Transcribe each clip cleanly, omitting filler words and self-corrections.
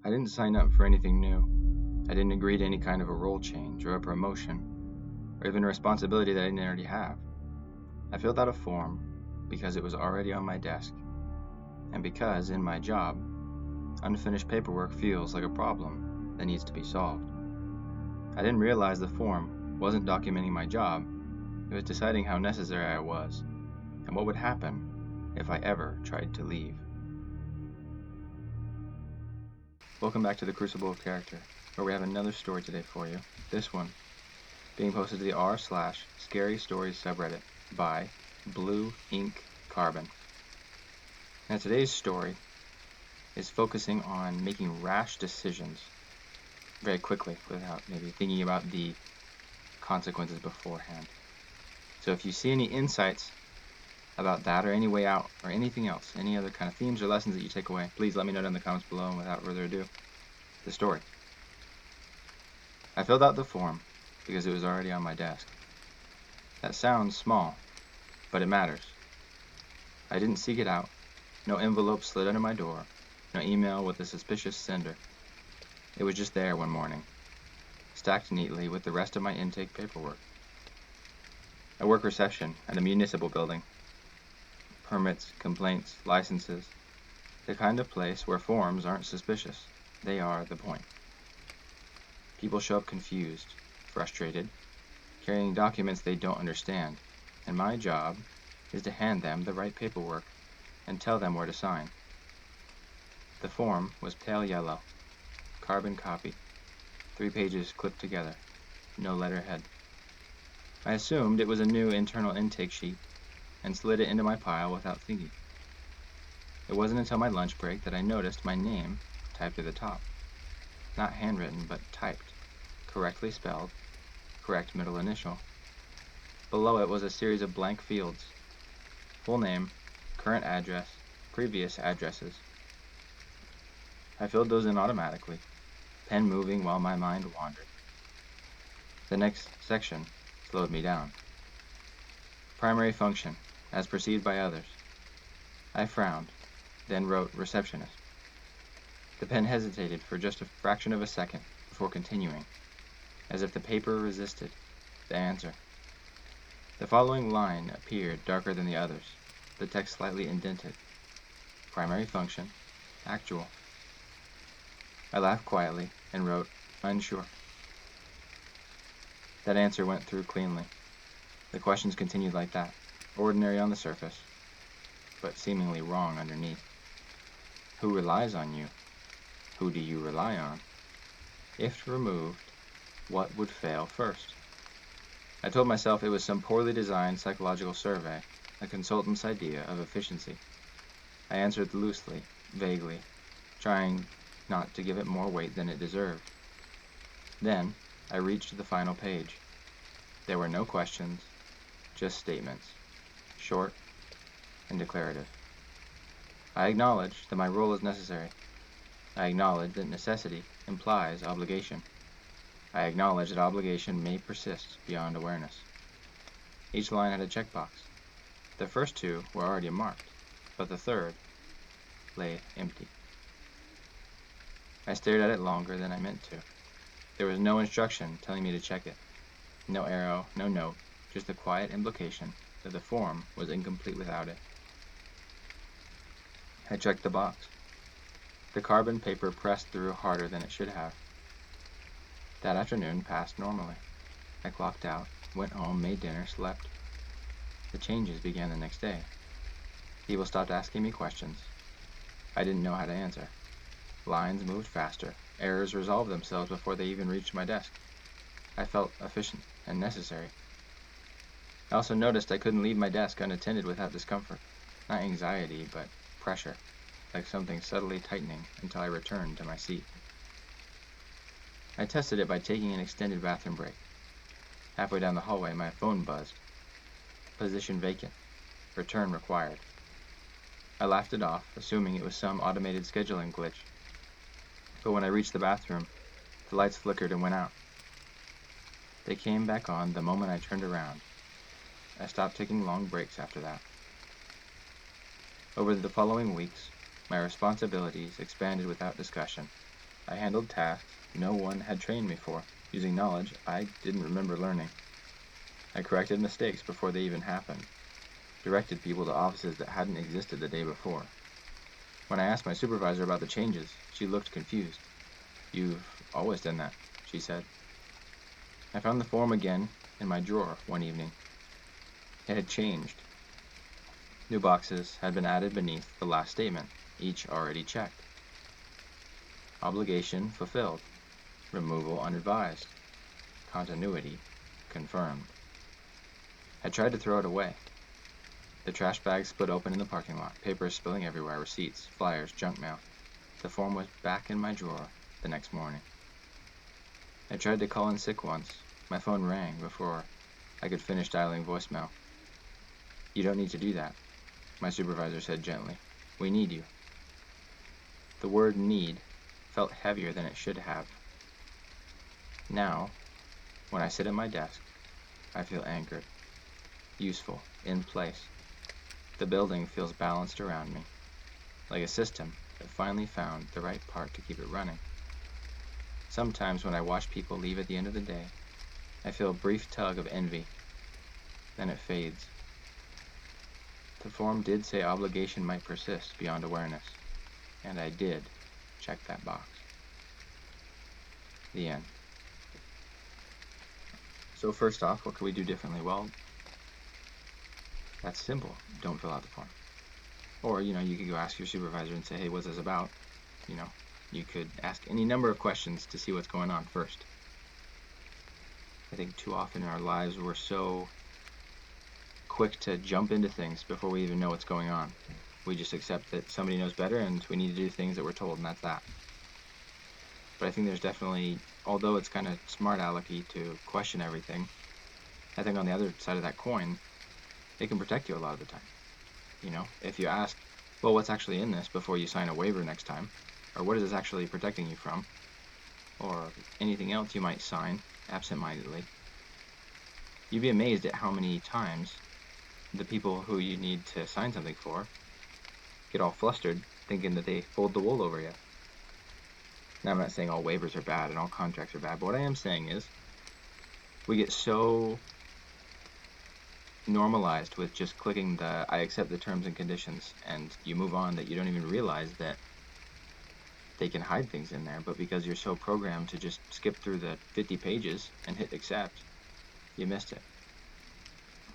I didn't sign up for anything new. I didn't agree to any kind of a role change or a promotion, or even a responsibility that I didn't already have. I filled out a form because it was already on my desk, and because, in my job, unfinished paperwork feels like a problem that needs to be solved. I didn't realize the form wasn't documenting my job, it was deciding how necessary I was, and what would happen if I ever tried to leave. Welcome back to the Crucible of Character, where we have another story today for you. This one being posted to the r/Scary Stories subreddit by Blue Ink Carbon. Now today's story is focusing on making rash decisions very quickly without maybe thinking about the consequences beforehand. So if you see any insights about that or any way out or anything else, any other kind of themes or lessons that you take away, please let me know down in the comments below. And without further ado, the story. I filled out the form because it was already on my desk. That sounds small, but it matters. I didn't seek it out. No envelope slid under my door. No email with a suspicious sender. It was just there one morning, stacked neatly with the rest of my intake paperwork. I work reception at a municipal building. Permits, complaints, licenses. The kind of place where forms aren't suspicious. They are the point. People show up confused, frustrated, carrying documents they don't understand, and my job is to hand them the right paperwork and tell them where to sign. The form was pale yellow, carbon copy, 3 pages clipped together, no letterhead. I assumed it was a new internal intake sheet and slid it into my pile without thinking. It wasn't until my lunch break that I noticed my name typed at the top. Not handwritten, but typed, correctly spelled, correct middle initial. Below it was a series of blank fields. Full name, current address, previous addresses. I filled those in automatically, pen moving while my mind wandered. The next section slowed me down. Primary function, as perceived by others. I frowned, then wrote receptionist. The pen hesitated for just a fraction of a second before continuing, as if the paper resisted the answer. The following line appeared darker than the others, the text slightly indented. Primary function, actual. I laughed quietly and wrote, unsure. That answer went through cleanly. The questions continued like that, ordinary on the surface, but seemingly wrong underneath. Who relies on you? Who do you rely on? If removed, what would fail first? I told myself it was some poorly designed psychological survey, a consultant's idea of efficiency. I answered loosely, vaguely, trying not to give it more weight than it deserved. Then, I reached the final page. There were no questions, just statements, short and declarative. I acknowledge that my role is necessary. I acknowledge that necessity implies obligation. I acknowledge that obligation may persist beyond awareness. Each line had a checkbox. The first 2 were already marked, but the third lay empty. I stared at it longer than I meant to. There was no instruction telling me to check it. No arrow, no note, just the quiet implication that the form was incomplete without it. I checked the box. The carbon paper pressed through harder than it should have. That afternoon passed normally. I clocked out, went home, made dinner, slept. The changes began the next day. People stopped asking me questions. I didn't know how to answer. Lines moved faster. Errors resolved themselves before they even reached my desk. I felt efficient and necessary. I also noticed I couldn't leave my desk unattended without discomfort. Not anxiety, but pressure, like something subtly tightening until I returned to my seat. I tested it by taking an extended bathroom break. Halfway down the hallway, my phone buzzed. Position vacant. Return required. I laughed it off, assuming it was some automated scheduling glitch. But when I reached the bathroom, the lights flickered and went out. They came back on the moment I turned around. I stopped taking long breaks after that. Over the following weeks, my responsibilities expanded without discussion. I handled tasks no one had trained me for, using knowledge I didn't remember learning. I corrected mistakes before they even happened, directed people to offices that hadn't existed the day before. When I asked my supervisor about the changes, she looked confused. "You've always done that," she said. I found the form again in my drawer one evening. It had changed. New boxes had been added beneath the last statement, each already checked. Obligation fulfilled. Removal unadvised. Continuity confirmed. I tried to throw it away. The trash bag split open in the parking lot, papers spilling everywhere, receipts, flyers, junk mail. The form was back in my drawer the next morning. I tried to call in sick once. My phone rang before I could finish dialing voicemail. "You don't need to do that," my supervisor said gently. "We need you." The word need felt heavier than it should have. Now, when I sit at my desk, I feel anchored, useful, in place. The building feels balanced around me, like a system that finally found the right part to keep it running. Sometimes when I watch people leave at the end of the day, I feel a brief tug of envy. Then it fades. The form did say obligation might persist beyond awareness, and I did check that box. The end. So first off, what could we do differently? Well, that's simple. Don't fill out the form. Or, you could go ask your supervisor and say, "Hey, what's this about?" You could ask any number of questions to see what's going on first. I think too often in our lives we're so quick to jump into things before we even know what's going on. We just accept that somebody knows better and we need to do things that we're told, and that's that. But I think there's definitely, although it's kind of smart alecky to question everything, I think on the other side of that coin, it can protect you a lot of the time. If you ask, well, what's actually in this before you sign a waiver next time, or what is this actually protecting you from, or anything else you might sign absent-mindedly, you'd be amazed at how many times the people who you need to sign something for get all flustered thinking that they pulled the wool over you. Now, I'm not saying all waivers are bad and all contracts are bad, but what I am saying is we get so normalized with just clicking the "I accept the terms and conditions" and you move on that you don't even realize that they can hide things in there. But because you're so programmed to just skip through the 50 pages and hit accept, you missed it.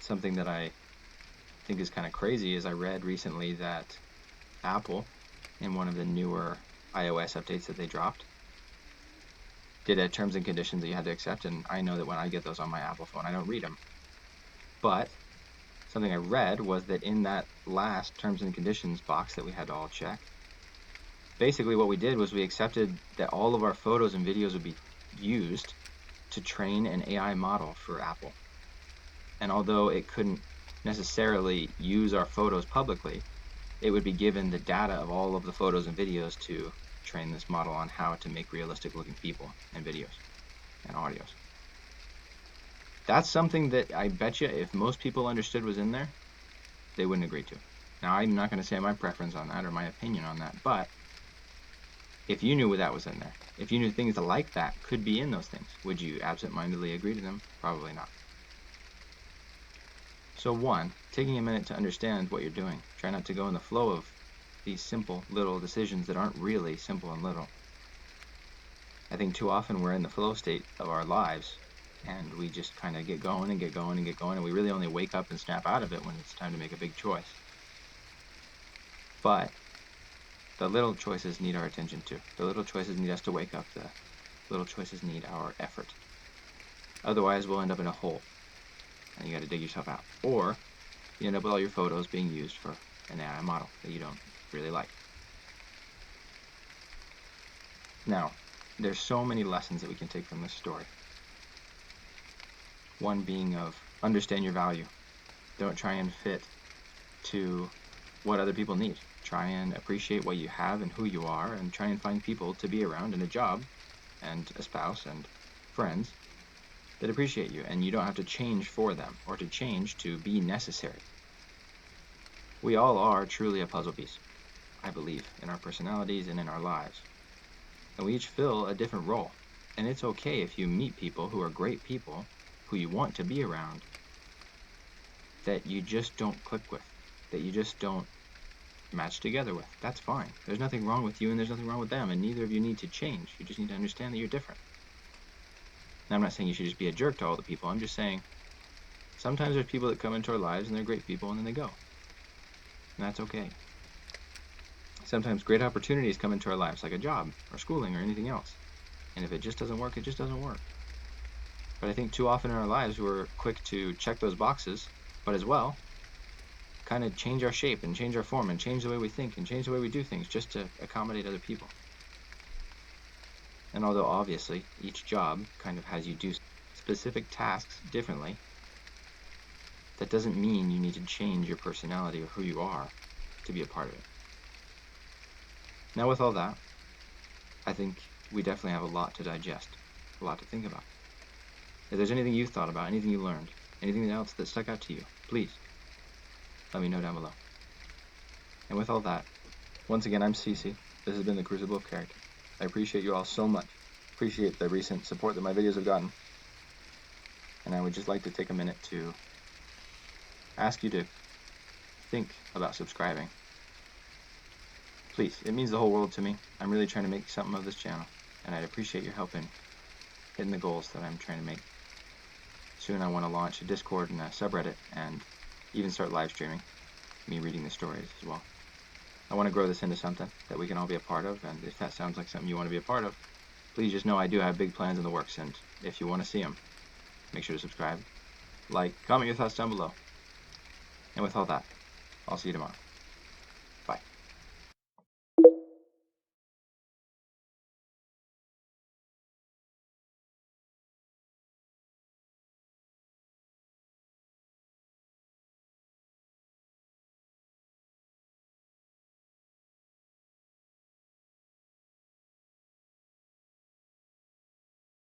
Something that I think is kind of crazy is I read recently that Apple, in one of the newer iOS updates that they dropped, did a terms and conditions that you had to accept, and I know that when I get those on my Apple phone, I don't read them. But something I read was that in that last terms and conditions box that we had to all check, basically what we did was we accepted that all of our photos and videos would be used to train an AI model for Apple. And although it couldn't necessarily use our photos publicly, it would be given the data of all of the photos and videos to train this model on how to make realistic looking people and videos and audios. That's something that I bet you if most people understood was in there, they wouldn't agree to. Now, I'm not going to say my preference on that or my opinion on that, but if you knew that was in there, if you knew things like that could be in those things, would you absent-mindedly agree to them? Probably not. So one, taking a minute to understand what you're doing. Try not to go in the flow of these simple little decisions that aren't really simple and little. I think too often we're in the flow state of our lives and we just kind of get going and get going and get going, and we really only wake up and snap out of it when it's time to make a big choice. But the little choices need our attention too. The little choices need us to wake up. The little choices need our effort. Otherwise, we'll end up in a hole and you got to dig yourself out. Or you end up with all your photos being used for an AI model that you don't really like. Now, there's so many lessons that we can take from this story. One being of understand your value. Don't try and fit to what other people need. Try and appreciate what you have and who you are, and try and find people to be around in a job and a spouse and friends that appreciate you, and you don't have to change for them or to change to be necessary. We all are truly a puzzle piece, I believe, in our personalities and in our lives. And we each fill a different role. And it's okay if you meet people who are great people, who you want to be around, that you just don't click with, that you just don't match together with. That's fine. There's nothing wrong with you and there's nothing wrong with them, and neither of you need to change. You just need to understand that you're different. Now, I'm not saying you should just be a jerk to all the people. I'm just saying sometimes there's people that come into our lives and they're great people and then they go. And that's okay. Sometimes great opportunities come into our lives, like a job or schooling or anything else. And if it just doesn't work, it just doesn't work. But I think too often in our lives, we're quick to check those boxes, but as well, kind of change our shape and change our form and change the way we think and change the way we do things just to accommodate other people. And although obviously each job kind of has you do specific tasks differently, that doesn't mean you need to change your personality or who you are to be a part of it. Now, with all that, I think we definitely have a lot to digest, a lot to think about. If there's anything you thought about, anything you learned, anything else that stuck out to you, please let me know down below. And with all that, once again, I'm Cece. This has been the Crucible of Character. I appreciate you all so much. Appreciate the recent support that my videos have gotten. And I would just like to take a minute to ask you to think about subscribing. Please, it means the whole world to me. I'm really trying to make something of this channel, and I'd appreciate your help in hitting the goals that I'm trying to make. Soon I want to launch a Discord and a subreddit, and even start live streaming me reading the stories as well. I want to grow this into something that we can all be a part of, and if that sounds like something you want to be a part of, please just know I do have big plans in the works, and if you want to see them, make sure to subscribe, like, comment your thoughts down below. And with all that, I'll see you tomorrow.